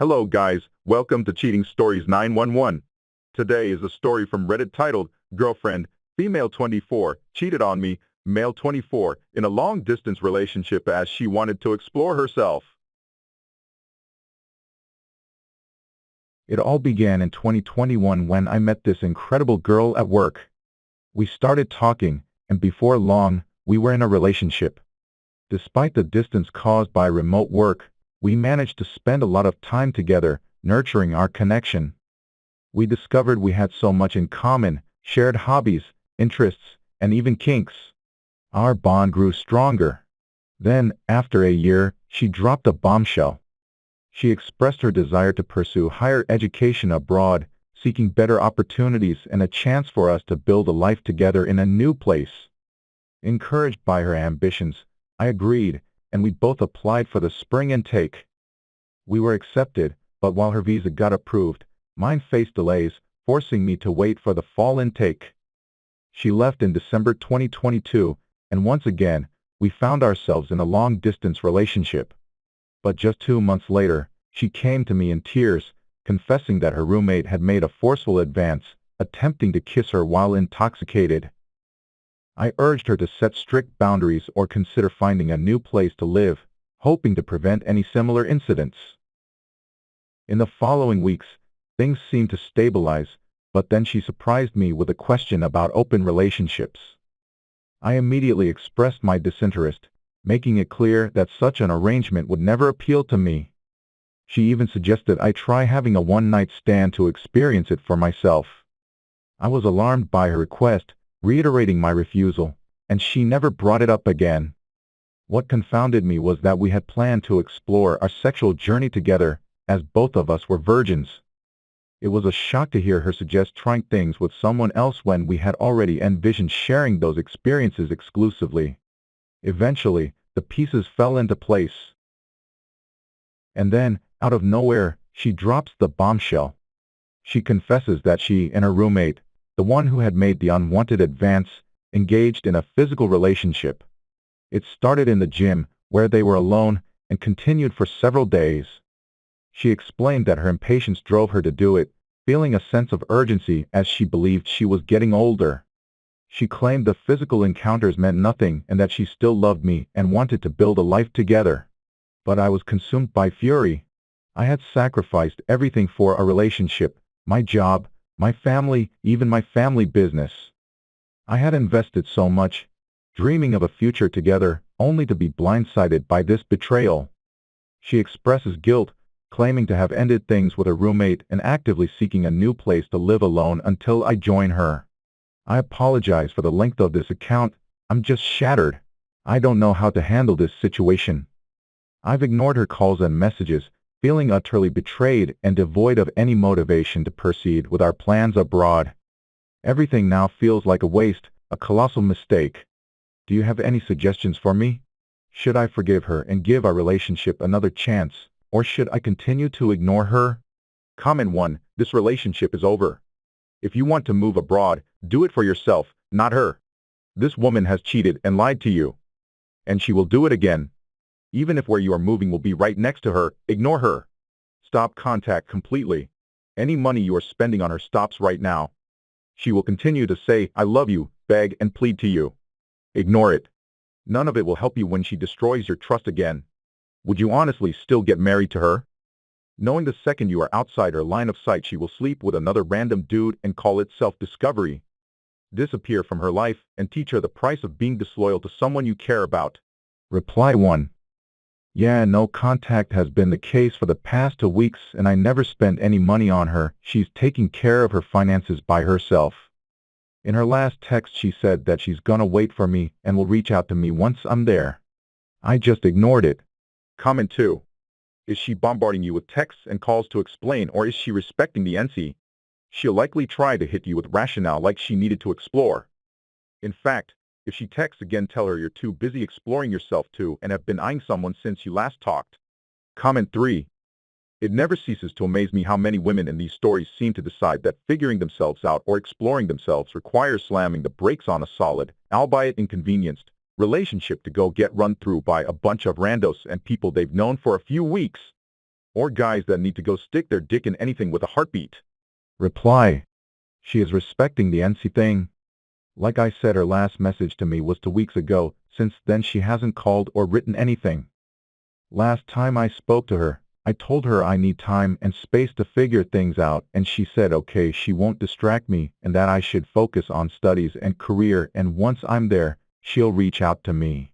Hello guys, welcome to Cheating Stories 911. Today is a story from Reddit titled, Girlfriend, Female 24, Cheated on Me, Male 24, in a long-distance relationship as she wanted to explore herself. It all began in 2021 when I met this incredible girl at work. We started talking, and before long, we were in a relationship. Despite the distance caused by remote work, we managed to spend a lot of time together, nurturing our connection. We discovered we had so much in common, shared hobbies, interests, and even kinks. Our bond grew stronger. Then, after a year, she dropped a bombshell. She expressed her desire to pursue higher education abroad, seeking better opportunities and a chance for us to build a life together in a new place. Encouraged by her ambitions, I agreed, and we both applied for the spring intake. We were accepted, but while her visa got approved, mine faced delays, forcing me to wait for the fall intake. She left in December 2022, and once again, we found ourselves in a long-distance relationship. But just 2 months later, she came to me in tears, confessing that her roommate had made a forceful advance, attempting to kiss her while intoxicated. I urged her to set strict boundaries or consider finding a new place to live, hoping to prevent any similar incidents. In the following weeks, things seemed to stabilize, but then she surprised me with a question about open relationships. I immediately expressed my disinterest, making it clear that such an arrangement would never appeal to me. She even suggested I try having a one-night stand to experience it for myself. I was alarmed by her request, reiterating my refusal, and she never brought it up again. What confounded me was that we had planned to explore our sexual journey together, as both of us were virgins. It was a shock to hear her suggest trying things with someone else when we had already envisioned sharing those experiences exclusively. Eventually, the pieces fell into place. And then, out of nowhere, she drops the bombshell. She confesses that she and her roommate, the one who had made the unwanted advance, engaged in a physical relationship. It started in the gym, where they were alone, and continued for several days. She explained that her impatience drove her to do it, feeling a sense of urgency as she believed she was getting older. She claimed the physical encounters meant nothing and that she still loved me and wanted to build a life together. But I was consumed by fury. I had sacrificed everything for a relationship, my job, my family, even my family business. I had invested so much, dreaming of a future together, only to be blindsided by this betrayal. She expresses guilt, claiming to have ended things with her roommate and actively seeking a new place to live alone until I join her. I apologize for the length of this account. I'm just shattered. I don't know how to handle this situation. I've ignored her calls and messages, feeling utterly betrayed and devoid of any motivation to proceed with our plans abroad. Everything now feels like a waste, a colossal mistake. Do you have any suggestions for me? Should I forgive her and give our relationship another chance, or should I continue to ignore her? Comment 1. This relationship is over. If you want to move abroad, do it for yourself, not her. This woman has cheated and lied to you. And she will do it again. Even if where you are moving will be right next to her, ignore her. Stop contact completely. Any money you are spending on her stops right now. She will continue to say, I love you, beg and plead to you. Ignore it. None of it will help you when she destroys your trust again. Would you honestly still get married to her? Knowing the second you are outside her line of sight she will sleep with another random dude and call it self-discovery. Disappear from her life and teach her the price of being disloyal to someone you care about. Reply 1. Yeah, no contact has been the case for the past 2 weeks and I never spent any money on her. She's taking care of her finances by herself. In her last text she said that she's gonna wait for me and will reach out to me once I'm there. I just ignored it. Comment 2. Is she bombarding you with texts and calls to explain, or is she respecting the NC? She'll likely try to hit you with rationale like she needed to explore. In fact, if she texts again, tell her you're too busy exploring yourself too and have been eyeing someone since you last talked. Comment 3. It never ceases to amaze me how many women in these stories seem to decide that figuring themselves out or exploring themselves requires slamming the brakes on a solid, albeit inconvenienced, relationship to go get run through by a bunch of randos and people they've known for a few weeks. or guys that need to go stick their dick in anything with a heartbeat. Reply. She is respecting the NC thing. Like I said, her last message to me was 2 weeks ago. Since then she hasn't called or written anything. Last time I spoke to her, I told her I need time and space to figure things out, and she said okay, she won't distract me and that I should focus on studies and career, and once I'm there, she'll reach out to me.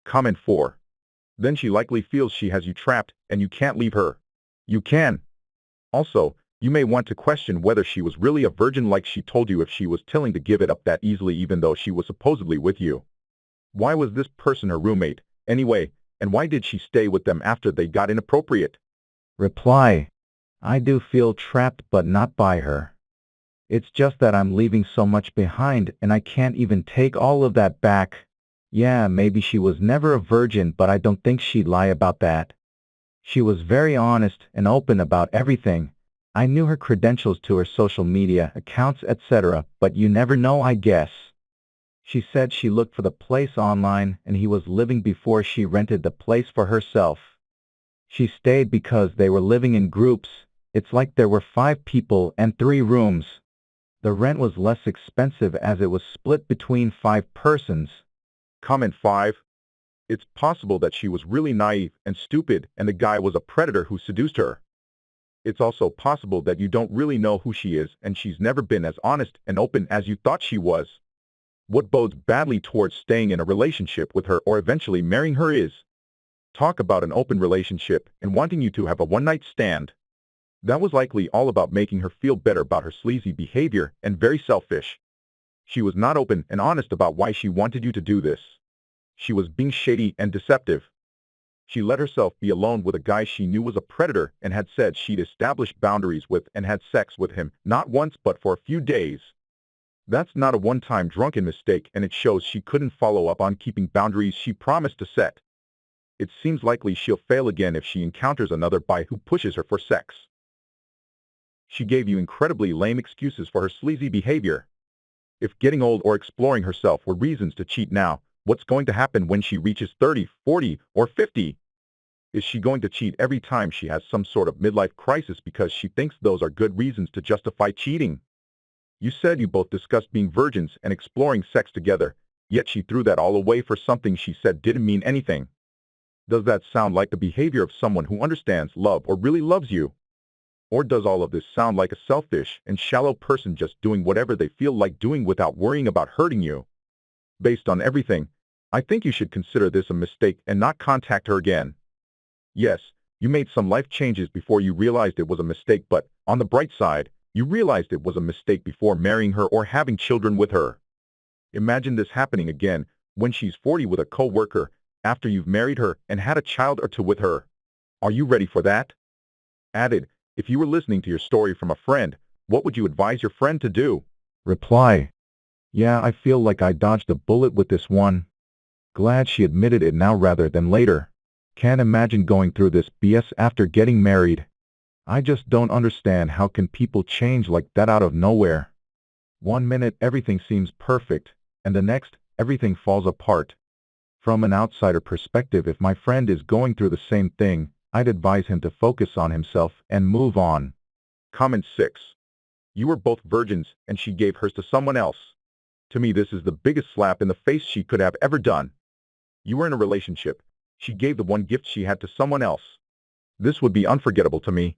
Comment 4. Then she likely feels she has you trapped and you can't leave her. You can. Also, you may want to question whether she was really a virgin like she told you, if she was willing to give it up that easily even though she was supposedly with you. Why was this person her roommate, anyway, and why did she stay with them after they got inappropriate? Reply. I do feel trapped but not by her. It's just that I'm leaving so much behind and I can't even take all of that back. Yeah, maybe she was never a virgin, but I don't think she'd lie about that. She was very honest and open about everything. I knew her credentials to her social media accounts, etc., but you never know, I guess. She said she looked for the place online and he was living before she rented the place for herself. She stayed because they were living in groups. It's like there were 5 people and 3 rooms. The rent was less expensive as it was split between 5 persons. Comment 5. It's possible that she was really naive and stupid and the guy was a predator who seduced her. It's also possible that you don't really know who she is and she's never been as honest and open as you thought she was. What bodes badly towards staying in a relationship with her or eventually marrying her is talk about an open relationship and wanting you to have a one-night stand. That was likely all about making her feel better about her sleazy behavior and very selfish. She was not open and honest about why she wanted you to do this. She was being shady and deceptive. She let herself be alone with a guy she knew was a predator and had said she'd established boundaries with and had sex with him, not once but for a few days. That's not a one-time drunken mistake, and it shows she couldn't follow up on keeping boundaries she promised to set. It seems likely she'll fail again if she encounters another guy who pushes her for sex. She gave you incredibly lame excuses for her sleazy behavior. If getting old or exploring herself were reasons to cheat now, what's going to happen when she reaches 30, 40, or 50? Is she going to cheat every time she has some sort of midlife crisis because she thinks those are good reasons to justify cheating? You said you both discussed being virgins and exploring sex together, yet she threw that all away for something she said didn't mean anything. Does that sound like the behavior of someone who understands love or really loves you? Or does all of this sound like a selfish and shallow person just doing whatever they feel like doing without worrying about hurting you? Based on everything, I think you should consider this a mistake and not contact her again. Yes, you made some life changes before you realized it was a mistake, but on the bright side, you realized it was a mistake before marrying her or having children with her. Imagine this happening again when she's 40 with a co-worker after you've married her and had a child or 2 with her. Are you ready for that? Added, if you were listening to your story from a friend, what would you advise your friend to do? Reply. Yeah, I feel like I dodged a bullet with this one. Glad she admitted it now rather than later. Can't imagine going through this BS after getting married. I just don't understand how can people change like that out of nowhere. 1 minute everything seems perfect, and the next, everything falls apart. From an outsider perspective, if my friend is going through the same thing, I'd advise him to focus on himself and move on. Comment 6. You were both virgins and she gave hers to someone else. To me, this is the biggest slap in the face she could have ever done. You were in a relationship. She gave the one gift she had to someone else. This would be unforgettable to me.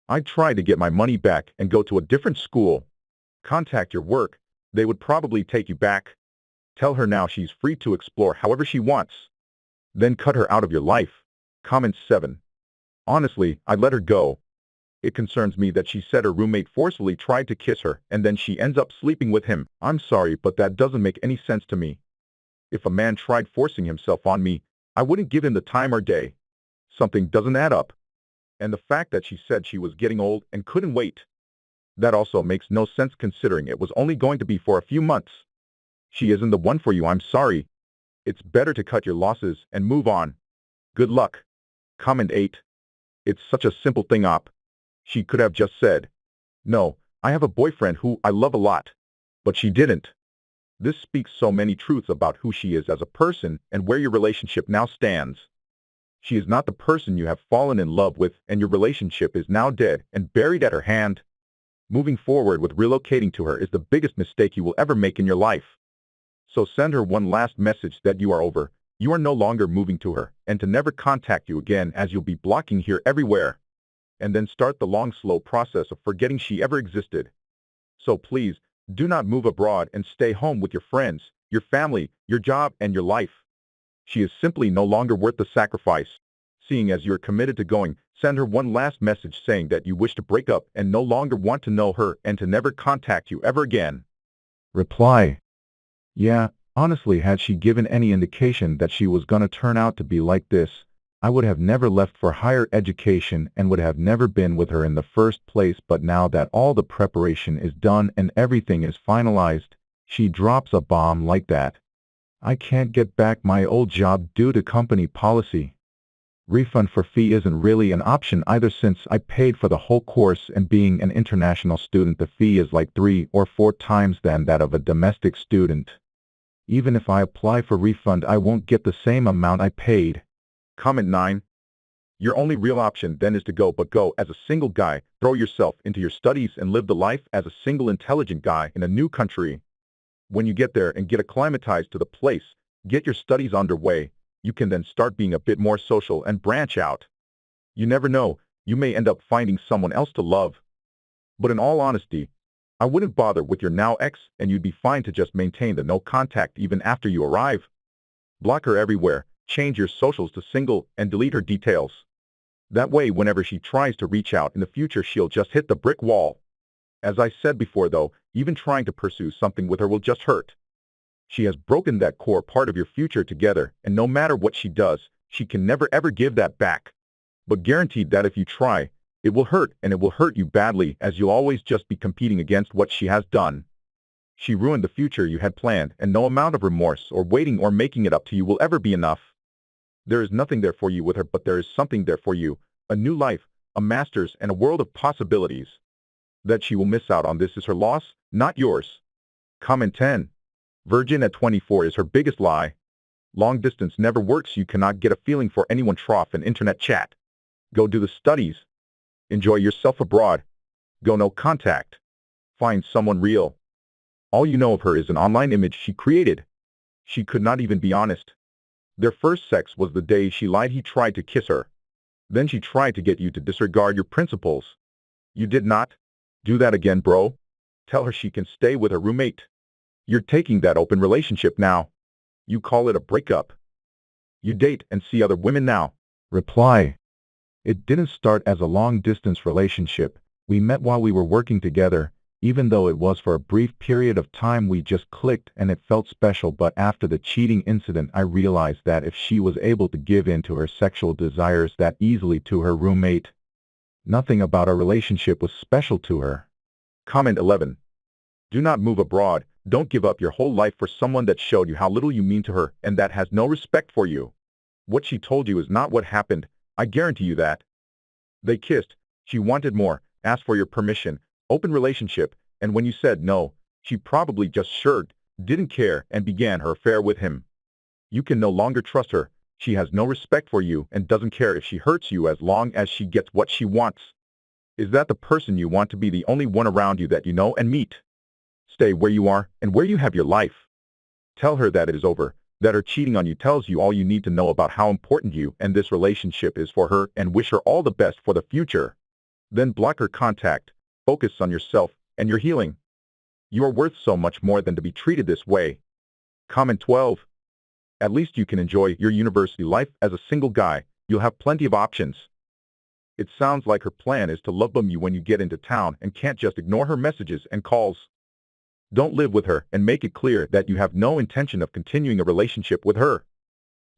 I'd try to get my money back and go to a different school. Contact your work. They would probably take you back. Tell her now she's free to explore however she wants. Then cut her out of your life. Comment 7. Honestly, I'd let her go. It concerns me that she said her roommate forcefully tried to kiss her and then she ends up sleeping with him. I'm sorry, but that doesn't make any sense to me. If a man tried forcing himself on me, I wouldn't give him the time or day. Something doesn't add up. And the fact that she said she was getting old and couldn't wait. That also makes no sense considering it was only going to be for a few months. She isn't the one for you, I'm sorry. It's better to cut your losses and move on. Good luck. Comment 8. It's such a simple thing op. She could have just said, no, I have a boyfriend who I love a lot. But she didn't. This speaks so many truths about who she is as a person and where your relationship now stands. She is not the person you have fallen in love with, and your relationship is now dead and buried at her hand. Moving forward with relocating to her is the biggest mistake you will ever make in your life. So send her one last message that you are over, you are no longer moving to her, and to never contact you again as you'll be blocking here everywhere. And then start the long, slow process of forgetting she ever existed. So please, do not move abroad and stay home with your friends, your family, your job, and your life. She is simply no longer worth the sacrifice. Seeing as you are committed to going, send her one last message saying that you wish to break up and no longer want to know her and to never contact you ever again. Reply. Yeah, honestly, had she given any indication that she was gonna turn out to be like this, I would have never left for higher education and would have never been with her in the first place. But now that all the preparation is done and everything is finalized, she drops a bomb like that. I can't get back my old job due to company policy. Refund for fee isn't really an option either since I paid for the whole course, and being an international student the fee is like 3 or 4 times than that of a domestic student. Even if I apply for refund, I won't get the same amount I paid. Comment 9. Your only real option then is to go, but go as a single guy, throw yourself into your studies and live the life as a single intelligent guy in a new country. When you get there and get acclimatized to the place, get your studies underway, you can then start being a bit more social and branch out. You never know, you may end up finding someone else to love. But in all honesty, I wouldn't bother with your now ex, and you'd be fine to just maintain the no contact even after you arrive. Block her everywhere, change your socials to single, and delete her details. That way, whenever she tries to reach out in the future, she'll just hit the brick wall. As I said before though, even trying to pursue something with her will just hurt. She has broken that core part of your future together, and no matter what she does, she can never ever give that back. But guaranteed that if you try, it will hurt, and it will hurt you badly, as you'll always just be competing against what she has done. She ruined the future you had planned, and no amount of remorse or waiting or making it up to you will ever be enough. There is nothing there for you with her, but there is something there for you, a new life, a master's, and a world of possibilities. That she will miss out on this is her loss, not yours. Comment 10. Virgin at 24 is her biggest lie. Long distance never works. You cannot get a feeling for anyone trough an internet chat. Go do the studies. Enjoy yourself abroad. Go no contact. Find someone real. All you know of her is an online image she created. She could not even be honest. Their first sex was the day she lied he tried to kiss her. Then she tried to get you to disregard your principles. You did not. Do that again, bro. Tell her she can stay with her roommate. You're taking that open relationship now. You call it a breakup. You date and see other women now. Reply. It didn't start as a long-distance relationship. We met while we were working together. Even though it was for a brief period of time, we just clicked and it felt special. But after the cheating incident, I realized that if she was able to give in to her sexual desires that easily to her roommate, nothing about our relationship was special to her. Comment 11. Do not move abroad. Don't give up your whole life for someone that showed you how little you mean to her and that has no respect for you. What she told you is not what happened. I guarantee you that. They kissed. She wanted more, asked for your permission, open relationship, and when you said no, she probably just shrugged, didn't care, and began her affair with him. You can no longer trust her. She has no respect for you and doesn't care if she hurts you as long as she gets what she wants. Is that the person you want to be the only one around you that you know and meet? Stay where you are and where you have your life. Tell her that it is over, that her cheating on you tells you all you need to know about how important you and this relationship is for her, and wish her all the best for the future. Then block her contact. Focus on yourself and your healing. You are worth so much more than to be treated this way. Comment 12. At least you can enjoy your university life as a single guy. You'll have plenty of options. It sounds like her plan is to love bomb you when you get into town and can't just ignore her messages and calls. Don't live with her and make it clear that you have no intention of continuing a relationship with her.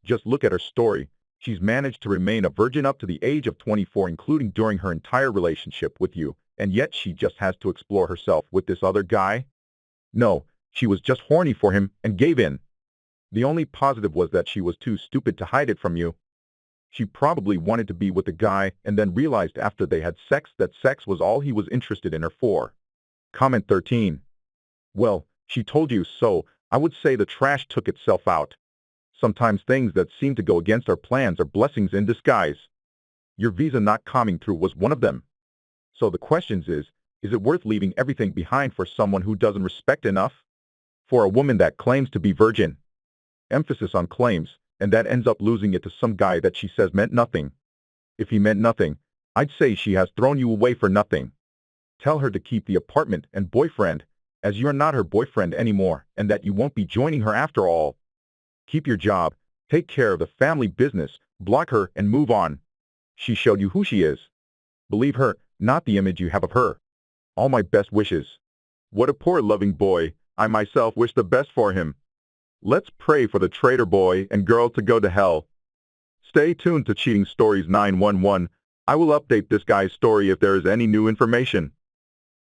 Just look at her story. She's managed to remain a virgin up to the age of 24, including during her entire relationship with you, and yet she just has to explore herself with this other guy? No, she was just horny for him and gave in. The only positive was that she was too stupid to hide it from you. She probably wanted to be with the guy and then realized after they had sex that sex was all he was interested in her for. Comment 13. Well, she told you so. I would say the trash took itself out. Sometimes things that seem to go against our plans are blessings in disguise. Your visa not coming through was one of them. So the question is it worth leaving everything behind for someone who doesn't respect enough? For a woman that claims to be virgin. Emphasis on claims, and that ends up losing it to some guy that she says meant nothing. If he meant nothing, I'd say she has thrown you away for nothing. Tell her to keep the apartment and boyfriend, as you're not her boyfriend anymore, and that you won't be joining her after all. Keep your job, take care of the family business, block her and move on. She showed you who she is. Believe her, not the image you have of her. All my best wishes. What a poor loving boy. I myself wish the best for him. Let's pray for the traitor boy and girl to go to hell. Stay tuned to Cheating Stories 911. I will update this guy's story if there is any new information.